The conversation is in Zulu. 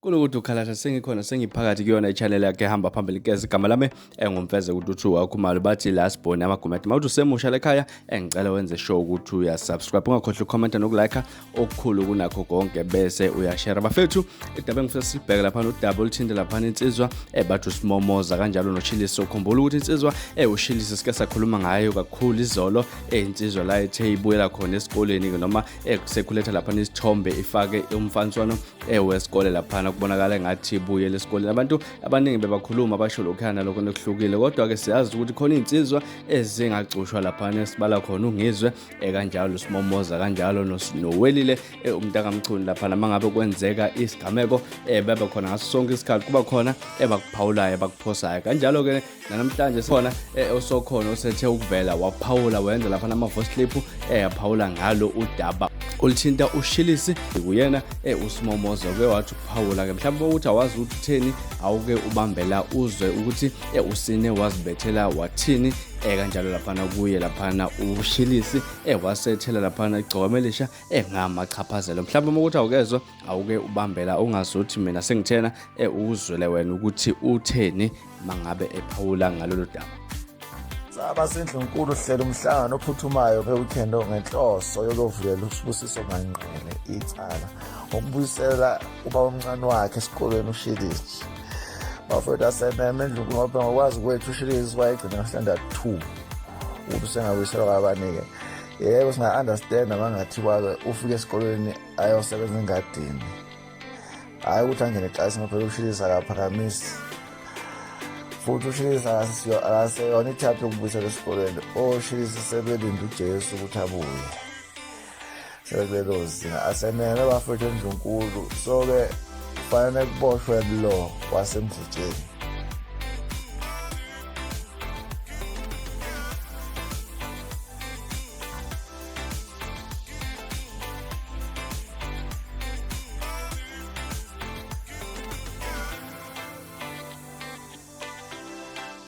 Kulokuthi ukhalatha sengikhona sengiphakathi kuyona i-channel yakhe ehamba phambili keze igama lami engumfeze ukuthi wakhumalo bathi la sibone amagumeti mawuthi usemusha lekhaya engicela wenze sure ukuthi uyasubscribe ungakhohlwa ucomment nokulike okukhulu kunakho konke bese uyashare bafethu idaba engifisa sibheke lapha udaba oluthinde lapha insizwa bathi uSmomoz kanjalo noChillis ukhumbula ukuthi insizwa uChillis sike sakhuluma ngayo kakhulu izolo insizwa la ethe ibuyela khona esikoleni noma sekuletha lapha isithombe ifake umfaniswano wesikole lapha kubonakala ngathi ibuyele esikoleni abantu abaningi bebakhuluma basho lokhana lokho nokuhlukile kodwa ke siyazi ukuthi khona insizwa ezingacushwa lapha nesibala khona ungizwe kanjalo uSmomoz kanjalo nowelile umntakamchuni lapha mangabe kwenzeka isigameko bebe khona ngaso sonke isikhathi kuba khona ebakuphawulayo abakuphosayo kanjalo ke namhlanje sikhona osokhona osethe ukuvela waphawula wenza lapha nama voice clip yaphawula ngalo udaba olithinta uChillis kuyena uSmomoz ke wathi ukuphawula ke mhlawumbe ukuthi awazi ukuthi utheni awuke ubambela uzwe ukuthi usine wazibethela wathini kanjalo lapha kuye lapha uChillis wasethela lapha igcokomelisha ngamachaphazelo mhlawumbe ukuthi awukezwe awuke ubambela ungazuthi mina sengithena uzwele wena ukuthi utheni mangabe ephawula ngalolu daba. Saba sendlunkulu hlela umhlangano ophuthumayo weekend ngenhloso yokuvulela usibusiso Manqele icala ngokubuyisela ubabomnan wakhe esikoleni uChillis. Bafethu aseneme Indlukulu ngoba ngokwazi kwethu uChillis wayegcina standard 2 ukuthi sengabuyiselwa kabanike. Yebo singa understand mangathi kwake ufike esikoleni ayosebenza engadini hayi ukuthi angene eklasi ngoba uChillis akaphakamisi futhi uChillis akaseyona ithaphe ukubuyisela esikoleni uChillis sebelinda uJesu ukuthi abuye sebelozi asenene bafethu Indlukulu so ke kufanele kuboshwe lo wasemdlutsheni.